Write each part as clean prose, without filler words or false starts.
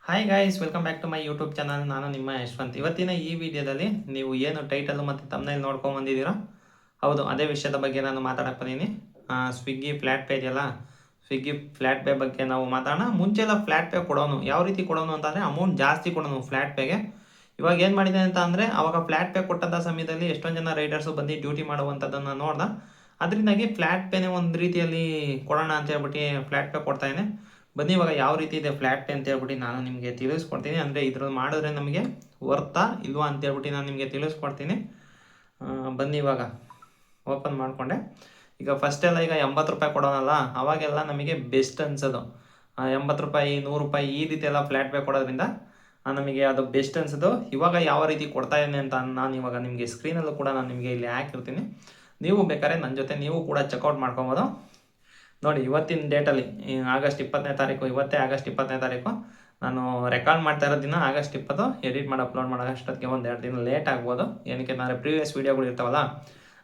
Hi guys, welcome back to my YouTube channel. ನಾನು ನಿಮ್ಮ ಯಶವಂತ್. ಇವತ್ತಿನ ಈ ವಿಡಿಯೋದಲ್ಲಿ ನೀವು ಏನು ಟೈಟಲ್ ಮತ್ತು ತಮ್ನೇಲ್ ನೋಡ್ಕೊಂಡು ಬಂದಿದ್ದೀರಾ, ಹೌದು, ಅದೇ ವಿಷಯದ ಬಗ್ಗೆ ನಾನು ಮಾತಾಡಕ್ಕೆ ಬಂದೀನಿ. ಸ್ವಿಗ್ಗಿ ಫ್ಲ್ಯಾಟ್ ಪೇ ಇದೆಯಲ್ಲ, ಸ್ವಿಗ್ಗಿ ಫ್ಲ್ಯಾಟ್ ಪೇ ಬಗ್ಗೆ ನಾವು ಮಾತಾಡೋಣ. ಮುಂಚೆಲ್ಲ ಫ್ಲ್ಯಾಟ್ ಪೇ ಕೊಡೋನು, ಯಾವ ರೀತಿ ಕೊಡೋನು ಅಂತಂದರೆ ಅಮೌಂಟ್ ಜಾಸ್ತಿ ಕೊಡೋನು ಫ್ಲ್ಯಾಟ್ ಪೇಗೆ. ಇವಾಗ ಏನು ಮಾಡಿದೆ ಅಂತ ಅಂದರೆ, ಅವಾಗ ಫ್ಲ್ಯಾಟ್ ಪೇ ಕೊಟ್ಟಂಥ ಸಮಯದಲ್ಲಿ ಎಷ್ಟೊಂದು ಜನ ರೈಡರ್ಸು ಬಂದು ಡ್ಯೂಟಿ ಮಾಡುವಂಥದ್ದನ್ನು ನೋಡ್ದೆ. ಅದರಿಂದಾಗಿ ಫ್ಲ್ಯಾಟ್ ಪೇನೇ ಒಂದು ರೀತಿಯಲ್ಲಿ ಕೊಡೋಣ ಅಂತ ಹೇಳ್ಬಿಟ್ಟು ಫ್ಲ್ಯಾಟ್ ಪೇ ಕೊಡ್ತಾಯಿದ್ದೀನಿ. ಬನ್ನಿ ಇವಾಗ ಯಾವ ರೀತಿ ಇದೆ ಫ್ಲ್ಯಾಟ್ ಪೇ ಅಂತ ಹೇಳ್ಬಿಟ್ಟು ನಾನು ನಿಮಗೆ ತಿಳಿಸ್ಕೊಡ್ತೀನಿ. ಅಂದರೆ ಇದ್ರಲ್ಲಿ ಮಾಡಿದ್ರೆ ನಮಗೆ ವರ್ತಾ ಇಲ್ವಾ ಅಂತ ಹೇಳ್ಬಿಟ್ಟು ನಾನು ನಿಮಗೆ ತಿಳಿಸ್ಕೊಡ್ತೀನಿ. ಬನ್ನಿ ಇವಾಗ ಓಪನ್ ಮಾಡಿಕೊಂಡೆ. ಈಗ ಫಸ್ಟೆಲ್ಲ ಈಗ 80 ರೂಪಾಯಿ ಕೊಡೋನಲ್ಲ, ಅವಾಗೆಲ್ಲ ನಮಗೆ ಬೆಸ್ಟ್ ಅನ್ಸೋದು. 80 ರೂಪಾಯಿ 100 ರೂಪಾಯಿ ಈ ರೀತಿ ಎಲ್ಲ ಫ್ಲ್ಯಾಟ್ ಪೇ ಕೊಡೋದ್ರಿಂದ ನಮಗೆ ಅದು ಬೆಸ್ಟ್ ಅನ್ಸೋದು. ಇವಾಗ ಯಾವ ರೀತಿ ಕೊಡ್ತಾ ಇದ್ದೀನಿ ಅಂತ ನಾನು ಇವಾಗ ನಿಮಗೆ ಸ್ಕ್ರೀನಲ್ಲೂ ಕೂಡ ನಾನು ನಿಮಗೆ ಇಲ್ಲಿ ಹಾಕಿರ್ತೀನಿ. ನೀವು ಬೇಕಾದ್ರೆ ನನ್ನ ಜೊತೆ ನೀವು ಕೂಡ ಚೆಕ್ಔಟ್ ಮಾಡ್ಕೊಬೋದು. ನೋಡಿ, ಇವತ್ತಿನ ಡೇಟಲ್ಲಿ ಆಗಸ್ಟ್ 20ನೇ ತಾರೀಕು, ಇವತ್ತೇ ಆಗಸ್ಟ್ 20ನೇ ತಾರೀಕು. ನಾನು ರೆಕಾರ್ಡ್ ಮಾಡ್ತಾ ಇರೋ ದಿನ ಆಗಸ್ಟ್ 20. ಎಡಿಟ್ ಮಾಡಿ ಅಪ್ಲೋಡ್ ಮಾಡೋ ಅಷ್ಟೊತ್ತಿಗೆ 1-2 ದಿನ ಲೇಟ್ ಆಗ್ಬೋದು. ಏನಕ್ಕೆ ಅಂದರೆ ಪ್ರೀವಿಯಸ್ ವೀಡಿಯೋಗಳು ಇರ್ತಾವಲ್ಲ,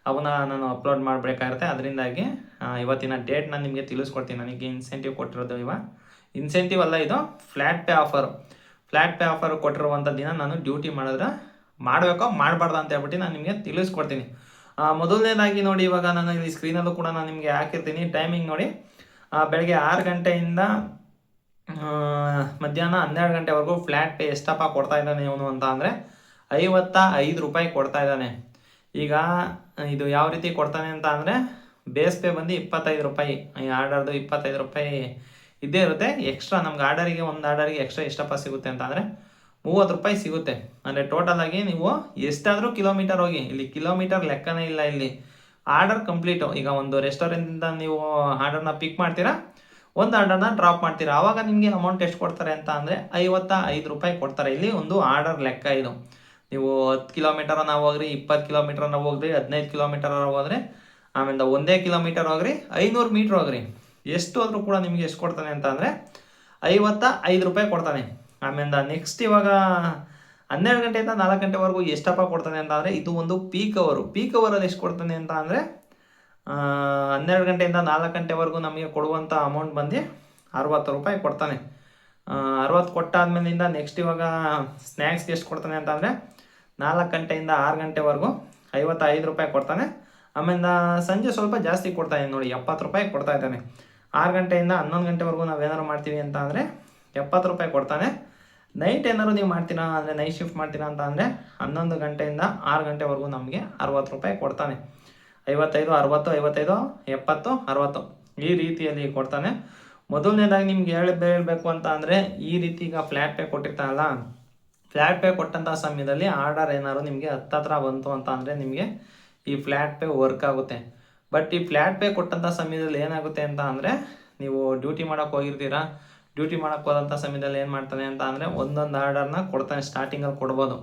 ಅವನ್ನ ನಾನು ಅಪ್ಲೋಡ್ ಮಾಡಬೇಕಾಗಿರುತ್ತೆ. ಅದರಿಂದಾಗಿ ಇವತ್ತಿನ ಡೇಟ್ ನಾನು ನಿಮಗೆ ತಿಳಿಸ್ಕೊಡ್ತೀನಿ. ನನಗೆ ಇನ್ಸೆಂಟಿವ್ ಕೊಟ್ಟಿರೋದು ಇನ್ಸೆಂಟಿವ್ ಅಲ್ಲ, ಇದು flat pay offer. Flat pay offer ಕೊಟ್ಟಿರುವಂಥ ದಿನ ನಾನು ಡ್ಯೂಟಿ ಮಾಡಿದ್ರೆ ಮಾಡಬೇಕೋ ಮಾಡಬಾರ್ದು ಅಂತ ಹೇಳ್ಬಿಟ್ಟು ನಾನು ನಿಮಗೆ ತಿಳಿಸ್ಕೊಡ್ತೀನಿ. ಮೊದಲನೇದಾಗಿ ನೋಡಿ, ಇವಾಗ ನಾನು ಇಲ್ಲಿ ಸ್ಕ್ರೀನಲ್ಲೂ ಕೂಡ ನಾನು ನಿಮಗೆ ಹಾಕಿರ್ತೀನಿ. ಟೈಮಿಂಗ್ ನೋಡಿ, ಬೆಳಗ್ಗೆ 6 ಗಂಟೆಯಿಂದ ಮಧ್ಯಾಹ್ನ 12 ಗಂಟೆವರೆಗೂ ಫ್ಲ್ಯಾಟ್ ಪೇ ಎಷ್ಟಪ್ಪ ಕೊಡ್ತಾ ಇದ್ದಾನೆ ಇವನು ಅಂತ ಅಂದರೆ 55 ರೂಪಾಯಿ ಕೊಡ್ತಾ ಇದ್ದಾನೆ. ಈಗ ಇದು ಯಾವ ರೀತಿ ಕೊಡ್ತಾನೆ ಅಂತ ಅಂದರೆ, ಬೇಸ್ ಪೇ ಬಂದು 25 ರೂಪಾಯಿ, ಈ ಆರ್ಡರ್ದು 25 ರೂಪಾಯಿ ಇದ್ದೇ ಇರುತ್ತೆ. ಎಕ್ಸ್ಟ್ರಾ ನಮ್ಗೆ ಆರ್ಡರಿಗೆ, ಒಂದು ಆರ್ಡರಿಗೆ ಎಕ್ಸ್ಟ್ರಾ ಎಷ್ಟಪ್ಪ ಸಿಗುತ್ತೆ ಅಂತ ಅಂದರೆ 30 ರೂಪಾಯಿ ಸಿಗುತ್ತೆ. ಅಂದರೆ ಟೋಟಲ್ ಆಗಿ ನೀವು ಎಷ್ಟಾದರೂ ಕಿಲೋಮೀಟರ್ ಹೋಗಿ, ಇಲ್ಲಿ ಕಿಲೋಮೀಟರ್ ಲೆಕ್ಕನೇ ಇಲ್ಲ. ಇಲ್ಲಿ ಆರ್ಡರ್ ಕಂಪ್ಲೀಟು. ಈಗ ಒಂದು ರೆಸ್ಟೋರೆಂಟಿಂದ ನೀವು ಆರ್ಡರ್ನ ಪಿಕ್ ಮಾಡ್ತೀರಾ, ಒಂದು ಆರ್ಡರ್ನ ಡ್ರಾಪ್ ಮಾಡ್ತೀರಾ, ಆವಾಗ ನಿಮಗೆ ಅಮೌಂಟ್ ಎಷ್ಟು ಕೊಡ್ತಾರೆ ಅಂತ ಅಂದರೆ 55 ರೂಪಾಯಿ ಕೊಡ್ತಾರೆ. ಇಲ್ಲಿ ಒಂದು ಆರ್ಡರ್ ಲೆಕ್ಕ ಇದು. ನೀವು 10 ಕಿಲೋಮೀಟರನ್ನ ಹೋಗ್ರಿ, 20 ಕಿಲೋಮೀಟರನ್ನ ಹೋಗ್ರಿ, 15 ಕಿಲೋಮೀಟರ್ ಹೋದ್ರೆ, ಆಮೇಲೆ 1 ಕಿಲೋಮೀಟರ್ ಹೋಗ್ರಿ, 500 ಮೀಟ್ರ್ ಹೋಗ್ರಿ, ಎಷ್ಟು ಹೋದ್ರೂ ಕೂಡ ನಿಮಗೆ ಎಷ್ಟು ಕೊಡ್ತಾನೆ ಅಂತ ಅಂದರೆ 55 ರೂಪಾಯಿ ಕೊಡ್ತಾನೆ. ಆಮೇಲೆ ನೆಕ್ಸ್ಟ್ ಇವಾಗ 12 ಗಂಟೆಯಿಂದ 4 ಗಂಟೆವರೆಗೂ ಎಷ್ಟಪ್ಪ ಕೊಡ್ತಾನೆ ಅಂತ ಅಂದರೆ, ಇದು ಒಂದು ಪೀಕ್ ಅವರು. ಪೀಕ್ ಅವರಲ್ಲಿ ಎಷ್ಟು ಕೊಡ್ತಾನೆ ಅಂತ ಅಂದರೆ 12 ಗಂಟೆಯಿಂದ 4 ಗಂಟೆವರೆಗೂ ನಮಗೆ ಕೊಡುವಂಥ ಅಮೌಂಟ್ ಬಂದು 60 ರೂಪಾಯಿ ಕೊಡ್ತಾನೆ. 60 ಕೊಟ್ಟಾದ್ಮೇಲಿಂದ ನೆಕ್ಸ್ಟ್ ಇವಾಗ ಸ್ನ್ಯಾಕ್ಸ್ಗೆ ಎಷ್ಟು ಕೊಡ್ತಾನೆ ಅಂತ ಅಂದರೆ 4 ಗಂಟೆಯಿಂದ 6 ಗಂಟೆವರೆಗೂ 55 ರೂಪಾಯಿ ಕೊಡ್ತಾನೆ. ಆಮೇಲೆ ಸಂಜೆ ಸ್ವಲ್ಪ ಜಾಸ್ತಿ ಕೊಡ್ತಾನೆ ನೋಡಿ, 70 ರೂಪಾಯಿ ಕೊಡ್ತಾ ಇದ್ದಾನೆ. 6 ಗಂಟೆಯಿಂದ 11 ಗಂಟೆವರೆಗೂ ನಾವೇನಾದ್ರು ಮಾಡ್ತೀವಿ ಅಂತ ಅಂದರೆ 70 ರೂಪಾಯಿ ಕೊಡ್ತಾನೆ. ನೈಟ್ ಏನಾದ್ರು ನೀವು ಮಾಡ್ತೀರಾ ಅಂದರೆ, ನೈಟ್ ಶಿಫ್ಟ್ ಮಾಡ್ತೀರಾ ಅಂತ ಅಂದರೆ 11 ಗಂಟೆಯಿಂದ 6 ಗಂಟೆವರೆಗೂ ನಮಗೆ 60 ರೂಪಾಯಿ ಕೊಡ್ತಾನೆ. 55, 60, 55, 70, 60 ಈ ರೀತಿಯಲ್ಲಿ ಕೊಡ್ತಾನೆ. ಮೊದಲನೇದಾಗಿ ನಿಮ್ಗೆ ಹೇಳಬೇಕು ಅಂತ ಅಂದರೆ, ಈ ರೀತಿ ಈಗ ಫ್ಲ್ಯಾಟ್ ಪೇ ಕೊಟ್ಟಿರ್ತಾನಲ್ಲ, ಫ್ಲ್ಯಾಟ್ ಪೇ ಕೊಟ್ಟಂಥ ಸಮಯದಲ್ಲಿ ಆರ್ಡರ್ ಏನಾದ್ರು ನಿಮಗೆ ಹತ್ತತ್ರ ಬಂತು ಅಂತ ಅಂದರೆ ನಿಮಗೆ ಈ ಫ್ಲ್ಯಾಟ್ ಪೇ ವರ್ಕ್ ಆಗುತ್ತೆ. ಬಟ್ ಈ ಫ್ಲ್ಯಾಟ್ ಪೇ ಕೊಟ್ಟಂಥ ಸಮಯದಲ್ಲಿ ಏನಾಗುತ್ತೆ ಅಂತ ಅಂದರೆ, ನೀವು ಡ್ಯೂಟಿ ಮಾಡೋಕ್ಕೆ ಹೋಗಿರ್ತೀರಾ, ಡ್ಯೂಟಿ ಮಾಡೋಕ್ಕೆ ಹೋದಂಥ ಸಮಯದಲ್ಲಿ ಏನು ಮಾಡ್ತಾನೆ ಅಂತ ಅಂದರೆ ಒಂದೊಂದು ಆರ್ಡರ್ನ ಕೊಡ್ತಾನೆ. ಸ್ಟಾರ್ಟಿಂಗಲ್ಲಿ ಕೊಡ್ಬೋದು.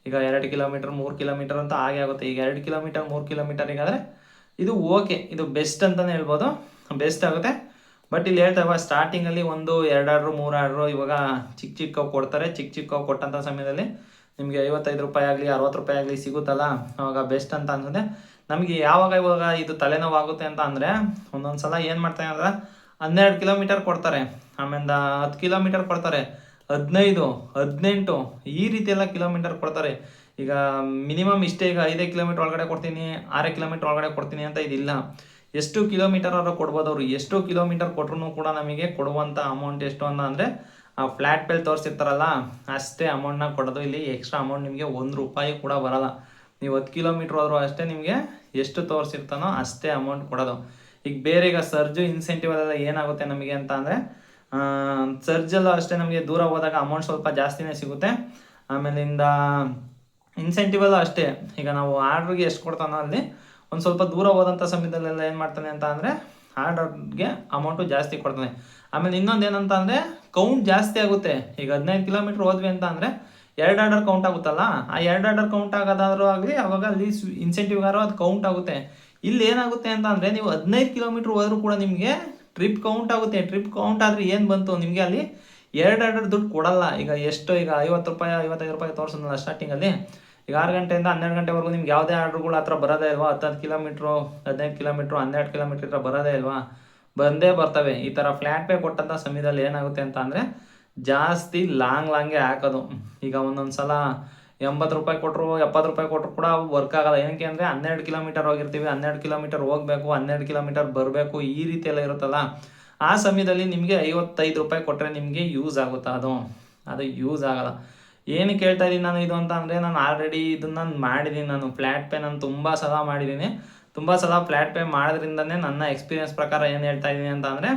ಈಗ 2 ಕಿಲೋಮೀಟರ್ 3 ಕಿಲೋಮೀಟರ್ ಅಂತ ಹಾಗೆ ಆಗುತ್ತೆ. ಈಗ 2 ಕಿಲೋಮೀಟರ್ 3 ಕಿಲೋಮೀಟರಿಗಾದರೆ ಇದು ಓಕೆ, ಇದು ಬೆಸ್ಟ್ ಅಂತಲೇ ಹೇಳ್ಬೋದು, ಬೆಸ್ಟ್ ಆಗುತ್ತೆ. ಬಟ್ ಇಲ್ಲಿ ಹೇಳ್ತಾವ ಸ್ಟಾರ್ಟಿಂಗಲ್ಲಿ 1, 2 ಆರ್ಡ್ರು 3 ಆರ್ಡ್ರು ಇವಾಗ ಚಿಕ್ಕವು ಕೊಡ್ತಾರೆ. ಚಿಕ್ಕವು ಕೊಟ್ಟಂಥ ಸಮಯದಲ್ಲಿ ನಿಮಗೆ 55 ರೂಪಾಯಿ ಆಗಲಿ 60 ರೂಪಾಯಿ ಆಗಲಿ ಸಿಗುತ್ತಲ್ಲ, ಅವಾಗ ಬೆಸ್ಟ್ ಅಂತ ಅನ್ಸುತ್ತೆ ನಮಗೆ. ಇವಾಗ ಇದು ತಲೆನೋವಾಗುತ್ತೆ ಅಂತ ಅಂದರೆ, ಒಂದೊಂದು ಸಲ ಏನು ಮಾಡ್ತಾರೆ ಅಂದ್ರೆ 12 ಕಿಲೋಮೀಟರ್ ಕೊಡ್ತಾರೆ, ಆಮೇಲೆ 10 ಕಿಲೋಮೀಟರ್ ಕೊಡ್ತಾರೆ, 15, 18 ಈ ರೀತಿ ಎಲ್ಲ ಕಿಲೋಮೀಟರ್ ಕೊಡ್ತಾರೆ. ಈಗ ಮಿನಿಮಮ್ ಇಷ್ಟೇ, ಈಗ 5 ಕಿಲೋಮೀಟರ್ ಒಳಗಡೆ ಕೊಡ್ತೀನಿ, 6 ಕಿಲೋಮೀಟರ್ ಒಳಗಡೆ ಕೊಡ್ತೀನಿ ಅಂತ ಇದಿಲ್ಲ. ಎಷ್ಟು ಕಿಲೋಮೀಟರ್ ಅವರು ಕೊಡ್ಬೋದು. ಅವರು ಎಷ್ಟು ಕಿಲೋಮೀಟರ್ ಕೊಟ್ಟರು ಕೂಡ ನಮಗೆ ಕೊಡುವಂಥ ಅಮೌಂಟ್ ಎಷ್ಟು ಅಂತ ಅಂದರೆ, ಆ ಫ್ಲ್ಯಾಟ್ ಪೇಲ್ ತೋರಿಸಿರ್ತಾರಲ್ಲ ಅಷ್ಟೇ ಅಮೌಂಟ್ನ ಕೊಡೋದು. ಇಲ್ಲಿ ಎಕ್ಸ್ಟ್ರಾ ಅಮೌಂಟ್ ನಿಮಗೆ 1 ರೂಪಾಯಿ ಕೂಡ ಬರೋಲ್ಲ. ನೀವು 10 ಕಿಲೋಮೀಟ್ರ್ ಹೋದರೂ ಅಷ್ಟೇ ನಿಮಗೆ ಎಷ್ಟು ತೋರಿಸಿರ್ತಾನೋ ಅಷ್ಟೇ ಅಮೌಂಟ್ ಕೊಡೋದು. ಈಗ ಬೇರೆ ಈಗ ಸರ್ಜು ಇನ್ಸೆಂಟಿವ್ ಅಲ್ಲೆಲ್ಲ ಏನಾಗುತ್ತೆ ನಮಗೆ ಅಂತ ಅಂದರೆ, ಸರ್ಜಲ್ಲೂ ಅಷ್ಟೇ ನಮಗೆ ದೂರ ಹೋದಾಗ ಅಮೌಂಟ್ ಸ್ವಲ್ಪ ಜಾಸ್ತಿನೇ ಸಿಗುತ್ತೆ. ಆಮೇಲಿಂದ ಇನ್ಸೆಂಟಿವಲ್ಲೂ ಅಷ್ಟೇ, ಈಗ ನಾವು ಆರ್ಡ್ರಿಗೆ ಎಷ್ಟು ಕೊಡ್ತಾನೋ ಅಲ್ಲಿ ಒಂದು ಸ್ವಲ್ಪ ದೂರ ಹೋದಂಥ ಸಮಯದಲ್ಲೆಲ್ಲ ಏನು ಮಾಡ್ತಾನೆ ಅಂತ ಅಂದರೆ ಆರ್ಡರ್ಗೆ ಅಮೌಂಟು ಜಾಸ್ತಿ ಕೊಡ್ತಾನೆ. ಆಮೇಲೆ ಇನ್ನೊಂದು ಏನಂತ ಅಂದರೆ ಕೌಂಟ್ ಜಾಸ್ತಿ ಆಗುತ್ತೆ. ಈಗ 15 ಕಿಲೋಮೀಟ್ರ್ ಹೋದ್ವಿ ಅಂತ ಅಂದರೆ 2 ಆರ್ಡರ್ ಕೌಂಟ್ ಆಗುತ್ತಲ್ಲ, ಆ 2 ಆರ್ಡರ್ ಕೌಂಟ್ ಆಗೋದಾದ್ರೂ ಆಗಲಿ ಅವಾಗ ಅಲ್ಲಿ ಇನ್ಸೆಂಟಿವ್ಗಾರು ಅದು ಕೌಂಟ್ ಆಗುತ್ತೆ. ಇಲ್ಲಿ ಏನಾಗುತ್ತೆ ಅಂತ ಅಂದರೆ, ನೀವು 15 ಕಿಲೋಮೀಟ್ರ್ ಹೋದರೂ ಕೂಡ ನಿಮಗೆ ಟ್ರಿಪ್ ಕೌಂಟ್ ಆಗುತ್ತೆ. ಟ್ರಿಪ್ ಕೌಂಟ್ ಆದರೆ ಏನು ಬಂತು ನಿಮಗೆ ಅಲ್ಲಿ 2 ಆರ್ಡರ್ ದುಡ್ಡು ಕೊಡಲ್ಲ. ಈಗ ಎಷ್ಟು, ಈಗ 50 ರೂಪಾಯಿ 55 ರೂಪಾಯಿ ತೋರಿಸೋದಲ್ಲ ಸ್ಟಾರ್ಟಿಂಗಲ್ಲಿ. ಈಗ 6 ಗಂಟೆಯಿಂದ 12 ಗಂಟೆವರೆಗೂ ನಿಮ್ಗೆ ಯಾವುದೇ ಆರ್ಡ್ರುಗಳು ಹತ್ರ ಬರೋದೇ ಇಲ್ವಾ, 10 ಕಿಲೋಮೀಟ್ರು 15 ಕಿಲೋಮೀಟ್ರು 12 ಕಿಲೋಮೀಟ್ರ್ ಹತ್ರ ಬರೋದೇ ಇಲ್ವಾ, ಬಂದೇ ಬರ್ತವೆ. ಈ ಥರ ಫ್ಲ್ಯಾಟ್ ಪೇ ಕೊಟ್ಟಂಥ ಸಮಯದಲ್ಲಿ ಏನಾಗುತ್ತೆ ಅಂತ ಅಂದರೆ, ಜಾಸ್ತಿ ಲಾಂಗೇ ಹಾಕೋದು. ಈಗ ಒಂದೊಂದು ಸಲ 80 ರೂಪಾಯಿ ಕೊಟ್ಟರು 70 ರೂಪಾಯಿ ಕೊಟ್ಟರು ಕೂಡ ವರ್ಕ್ ಆಗಲ್ಲ. ಏನಕ್ಕೆ ಅಂದರೆ 12 ಕಿಲೋಮೀಟರ್ ಹೋಗಿರ್ತೀವಿ, 12 ಕಿಲೋಮೀಟರ್ ಹೋಗಬೇಕು, 12 ಕಿಲೋಮೀಟರ್ ಬರಬೇಕು, ಈ ರೀತಿ ಎಲ್ಲ ಇರುತ್ತಲ್ಲ. ಆ ಸಮಯದಲ್ಲಿ ನಿಮಗೆ 55 ರೂಪಾಯಿ ಕೊಟ್ಟರೆ ನಿಮಗೆ ಯೂಸ್ ಆಗುತ್ತಾ? ಅದು ಯೂಸ್ ಆಗಲ್ಲ. ಏನಕ್ಕೆ ಹೇಳ್ತಾ ಇದ್ದೀನಿ ನಾನು ಇದು ಅಂತ ಅಂದರೆ, ನಾನು ಆಲ್ರೆಡಿ ಇದನ್ನು ಮಾಡಿದ್ದೀನಿ. ನಾನು ಫ್ಲ್ಯಾಟ್ ಪೇ ನಾನು ತುಂಬ ಸಲ ಮಾಡಿದ್ದೀನಿ. ತುಂಬ ಸಲ ಫ್ಲ್ಯಾಟ್ ಪೇ ಮಾಡೋದ್ರಿಂದನೇ ನನ್ನ ಎಕ್ಸ್ಪೀರಿಯನ್ಸ್ ಪ್ರಕಾರ ಏನು ಹೇಳ್ತಾ ಇದ್ದೀನಿ ಅಂತ ಅಂದರೆ,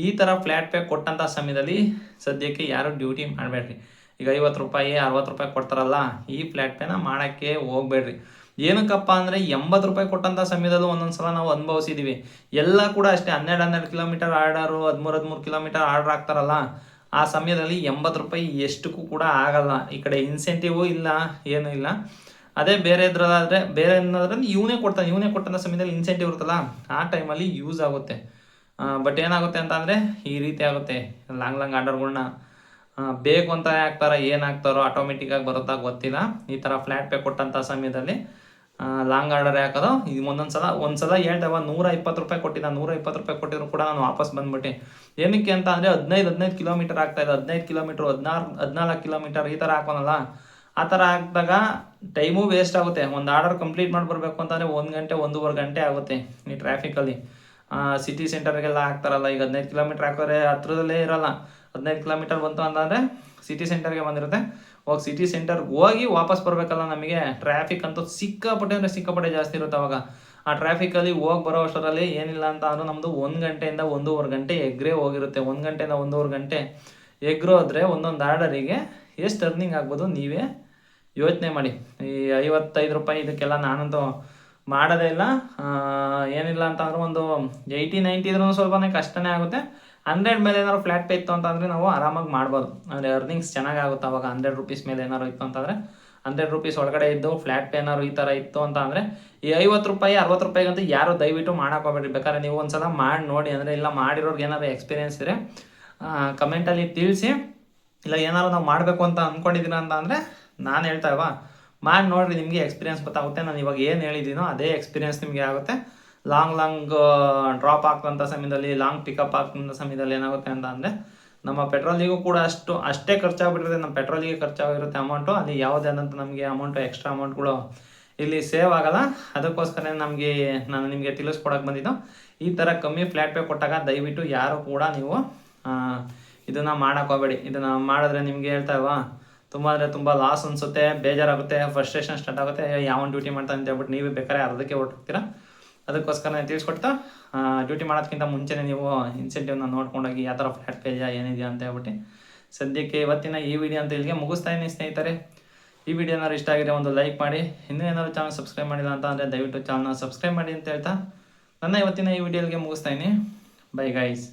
ಈ ಥರ ಫ್ಲ್ಯಾಟ್ ಪೇ ಕೊಟ್ಟಂಥ ಸಮಯದಲ್ಲಿ ಸದ್ಯಕ್ಕೆ ಯಾರು ಡ್ಯೂಟಿ ಮಾಡಬೇಡ್ರಿ. ಈಗ 50 ರೂಪಾಯಿ 60 ರೂಪಾಯಿ ಕೊಡ್ತಾರಲ್ಲ, ಈ ಫ್ಲ್ಯಾಟ್ ಪೇನ ಮಾಡೋಕ್ಕೆ ಹೋಗ್ಬೇಡ್ರಿ. ಏನಕ್ಕಪ್ಪ ಅಂದರೆ 80 ರೂಪಾಯಿ ಕೊಟ್ಟಂಥ ಸಮಯದಲ್ಲೂ ಒಂದೊಂದು ಸಲ ನಾವು ಅನುಭವಿಸಿದ್ದೀವಿ. ಎಲ್ಲ ಕೂಡ ಅಷ್ಟೇ 12 ಕಿಲೋಮೀಟರ್ ಆರ್ಡರು, 13 ಕಿಲೋಮೀಟರ್ ಆರ್ಡರ್ ಆಗ್ತಾರಲ್ಲ, ಆ ಸಮಯದಲ್ಲಿ 80 ರೂಪಾಯಿ ಎಷ್ಟಕ್ಕೂ ಕೂಡ ಆಗಲ್ಲ. ಈ ಕಡೆ ಇನ್ಸೆಂಟಿವು ಇಲ್ಲ, ಏನೂ ಇಲ್ಲ. ಅದೇ ಬೇರೆ ಇದ್ರಲ್ಲಾದರೆ, ಬೇರೆ ಏನಾದ್ರಲ್ಲಿ ಇವನೇ ಕೊಟ್ಟಂಥ ಸಮಯದಲ್ಲಿ ಇನ್ಸೆಂಟಿವ್ ಇರುತ್ತಲ್ಲ, ಆ ಟೈಮಲ್ಲಿ ಯೂಸ್ ಆಗುತ್ತೆ. ಬಟ್ ಏನಾಗುತ್ತೆ ಅಂತ ಅಂದರೆ, ಈ ರೀತಿ ಆಗುತ್ತೆ. ಲಾಂಗ್ ಆರ್ಡರ್ಗಳ್ನ ಬೇಕು ಅಂತ ಹಾಕ್ತಾರೋ ಏನಾಗ್ತಾರೋ ಆಟೋಮೆಟಿಕ್ಕಾಗಿ ಬರುತ್ತಾ ಗೊತ್ತಿಲ್ಲ. ಈ ಥರ ಫ್ಲ್ಯಾಟ್ ಪೇ ಕೊಟ್ಟಂಥ ಸಮಯದಲ್ಲಿ ಲಾಂಗ್ ಆರ್ಡರ್ ಹಾಕೋದು. ಇದು ಒಂದು ಸಲ ಹೇಳ್ತೇವೆ 120 ರೂಪಾಯಿ ಕೊಟ್ಟಿದ್ದ, 120 ರೂಪಾಯಿ ಕೊಟ್ಟಿದ್ರು ಕೂಡ ನಾನು ವಾಪಸ್ ಬಂದ್ಬಿಟ್ಟು. ಏನಕ್ಕೆ ಅಂತ ಅಂದರೆ 15 ಕಿಲೋಮೀಟರ್ ಆಗ್ತಾಯಿದೆ, 15 ಕಿಲೋಮೀಟ್ರು 14 ಕಿಲೋಮೀಟರ್ ಈ ಥರ ಹಾಕೋನಲ್ಲ. ಆ ಥರ ಹಾಕಿದಾಗ ಟೈಮು ವೇಸ್ಟ್ ಆಗುತ್ತೆ. ಒಂದು ಆರ್ಡರ್ ಕಂಪ್ಲೀಟ್ ಮಾಡಿ ಬರಬೇಕು ಅಂತಂದರೆ 1 ಗಂಟೆ 1.5 ಗಂಟೆ ಆಗುತ್ತೆ ಈ ಟ್ರಾಫಿಕಲ್ಲಿ. ಸಿಟಿ ಸೆಂಟರ್ಗೆಲ್ಲ ಹಾಕ್ತಾರಲ್ಲ, ಈಗ 15 ಕಿಲೋಮೀಟ್ರ್ ಹಾಕಿದ್ರೆ ಹತ್ರದಲ್ಲೇ ಇರೋಲ್ಲ. 15 ಕಿಲೋಮೀಟರ್ ಬಂತು ಅಂತಂದರೆ ಸಿಟಿ ಸೆಂಟರ್ಗೆ ಬಂದಿರುತ್ತೆ. ಸಿಟಿ ಸೆಂಟರ್ಗೆ ಹೋಗಿ ವಾಪಸ್ ಬರಬೇಕಲ್ಲ, ನಮಗೆ ಟ್ರಾಫಿಕ್ ಅಂತೂ ಸಿಕ್ಕಾಪಟ್ಟೆ ಜಾಸ್ತಿ ಇರುತ್ತೆ. ಅವಾಗ ಆ ಟ್ರಾಫಿಕಲ್ಲಿ ಹೋಗಿ ಬರೋ ಅಷ್ಟರಲ್ಲಿ ಏನಿಲ್ಲ ಅಂತ ಅಂದರೂ ನಮ್ಮದು 1 ಗಂಟೆಯಿಂದ 1.5 ಗಂಟೆ ಎಗ್ರೇ ಹೋಗಿರುತ್ತೆ. 1 ಗಂಟೆಯಿಂದ 1.5 ಗಂಟೆ ಎಗ್ರೋದ್ರೆ ಒಂದೊಂದು ಆರ್ಡರಿಗೆ ಎಷ್ಟು ಅರ್ನಿಂಗ್ ಆಗ್ಬೋದು ನೀವೇ ಯೋಚನೆ ಮಾಡಿ. ಈ 55 ರೂಪಾಯಿ ಇದಕ್ಕೆಲ್ಲ ನಾನಂತೂ ಮಾಡೋದೇ ಇಲ್ಲ. ಏನಿಲ್ಲ ಅಂತಂದ್ರೆ ಒಂದು 80-90 ಇದ್ರೂ ಸ್ವಲ್ಪನೇ ಕಷ್ಟನೇ ಆಗುತ್ತೆ. 100 ಮೇಲೆ ಏನಾದ್ರು ಫ್ಲ್ಯಾಟ್ ಪೇ ಇತ್ತು ಅಂತಂದರೆ ನಾವು ಆರಾಮಾಗಿ ಮಾಡ್ಬೋದು. ಅಂದರೆ ಅರ್ನಿಂಗ್ಸ್ ಚೆನ್ನಾಗಾಗುತ್ತೆ ಅವಾಗ. 100 ರೂಪೀಸ್ ಮೇಲೆ ಏನಾದ್ರು ಇತ್ತು ಅಂತಂದರೆ, 100 ರೂಪೀಸ್ ಒಳಗಡೆ ಇದ್ದು ಫ್ಲ್ಯಾಟ್ ಪೇ ಏನಾದ್ರು ಈ ಥರ ಇತ್ತು ಅಂತ ಅಂದರೆ, ಈ 50 ರೂಪಾಯಿ 60 ರೂಪಾಯಿಗಂತೂ ಯಾರು ದಯವಿಟ್ಟು ಮಾಡೋಕ್ಕೋಗ್ಬೇಡಿ. ಬೇಕಾದ್ರೆ ನೀವು ಒಂದು ಸಲ ಮಾಡಿ ನೋಡಿ. ಅಂದರೆ ಇಲ್ಲ ಮಾಡಿರೋರ್ಗೆ ಏನಾದ್ರು ಎಕ್ಸ್ಪೀರಿಯೆನ್ಸ್ ಇದ್ದರೆ ಕಮೆಂಟಲ್ಲಿ ತಿಳಿಸಿ. ಇಲ್ಲ ಏನಾದ್ರು ನಾವು ಮಾಡಬೇಕು ಅಂತ ಅಂದ್ಕೊಂಡಿದ್ದೀರ ಅಂತ ಅಂದರೆ ನಾನು ಹೇಳ್ತಾ ಇಲ್ವಾ, ಮಾಡಿ ನೋಡಿರಿ, ನಿಮಗೆ ಎಕ್ಸ್ಪೀರಿಯೆನ್ಸ್ ಗೊತ್ತಾಗುತ್ತೆ. ನಾನು ಇವಾಗ ಏನು ಹೇಳಿದ್ದೀನೋ ಅದೇ ಎಕ್ಸ್ಪೀರಿಯೆನ್ಸ್ ನಿಮಗೆ ಆಗುತ್ತೆ. ಲಾಂಗ್ ಡ್ರಾಪ್ ಆಗ್ತಂಥ ಸಮಯದಲ್ಲಿ, ಲಾಂಗ್ ಪಿಕಪ್ ಆಗ್ತಂಥ ಸಮಯದಲ್ಲಿ ಏನಾಗುತ್ತೆ ಅಂತ ಅಂದರೆ, ನಮ್ಮ ಪೆಟ್ರೋಲಿಗೂ ಕೂಡ ಅಷ್ಟೇ ಖರ್ಚಾಗ್ಬಿಟ್ಟಿರುತ್ತೆ. ನಮ್ಮ ಪೆಟ್ರೋಲಿಗೆ ಖರ್ಚಾಗಿರುತ್ತೆ ಅಮೌಂಟು. ಅಲ್ಲಿ ಯಾವುದೇ ಆದಂಥ ನಮಗೆ ಅಮೌಂಟು ಎಕ್ಸ್ಟ್ರಾ ಅಮೌಂಟ್ಗಳು ಇಲ್ಲಿ ಸೇವ್ ಆಗಲ್ಲ. ಅದಕ್ಕೋಸ್ಕರ ನಾನು ನಿಮಗೆ ತಿಳಿಸ್ಕೊಡಕ್ಕೆ ಬಂದಿದ್ದು. ಈ ಥರ ಕಮ್ಮಿ ಫ್ಲ್ಯಾಟ್ ಪೇ ಕೊಟ್ಟಾಗ ದಯವಿಟ್ಟು ಯಾರು ಕೂಡ ನೀವು ಇದನ್ನು ಮಾಡೋಕ್ಕೋಗಬೇಡಿ. ಇದನ್ನು ಮಾಡಿದ್ರೆ ನಿಮಗೆ ಹೇಳ್ತಾಯಿಲ್ವಾ, ತುಂಬ ಲಾಸ್ ಅನಿಸುತ್ತೆ, ಬೇಜಾರಾಗುತ್ತೆ, ಫ್ರಸ್ಟ್ರೇಷನ್ ಸ್ಟಾರ್ಟ್ ಆಗುತ್ತೆ. ಯಾವನ್ ಡ್ಯೂಟಿ ಮಾಡ್ತಾನೆ ಅಂತ ಹೇಳ್ಬಿಟ್ಟು ನೀವೇ ಬೇಕಾದ್ರೆ ಅರ್ಧಕ್ಕೆ ಹೊರಟೋಗ್ತೀರಾ. ಅದಕ್ಕೋಸ್ಕರ ನಾನು ತಿಳಿಸ್ಕೊಡ್ತಾ, ಡ್ಯೂಟಿ ಮಾಡೋದಕ್ಕಿಂತ ಮುಂಚೆನೇ ನೀವು ಇನ್ಸೆಂಟಿವ್ನ ನೋಡ್ಕೊಂಡೋಗಿ ಯಾವ ಥರ ಫ್ಲ್ಯಾಟ್ ಪೇ ಏನಿದೆಯಾ ಅಂತ ಹೇಳ್ಬಿಟ್ಟು. ಸದ್ಯಕ್ಕೆ ಇವತ್ತಿನ ಈ ವಿಡಿಯೋ ಅಂತ ಇಲ್ಲಿಗೆ ಮುಗಿಸ್ತಾ ಇದ್ದೀನಿ ಸ್ನೇಹಿತರೆ. ಈ ವಿಡಿಯೋ ಏನಾದ್ರು ಇಷ್ಟ ಆಗಿದ್ರೆ ಒಂದು ಲೈಕ್ ಮಾಡಿ. ಇನ್ನೂ ಏನಾದ್ರು ಚಾನಲ್ ಸಬ್ಸ್ಕ್ರೈಬ್ ಮಾಡಿಲ್ಲ ಅಂತ ಅಂದರೆ ದಯವಿಟ್ಟು ಚಾನಲ್ನ ಸಬ್ಸ್ಕ್ರೈಬ್ ಮಾಡಿ ಅಂತ ಹೇಳ್ತಾ ನನ್ನ ಇವತ್ತಿನ ಈ ವಿಡಿಯೋಗೆ ಮುಗಿಸ್ತಾ ಇದ್ದೀನಿ. Bye guys.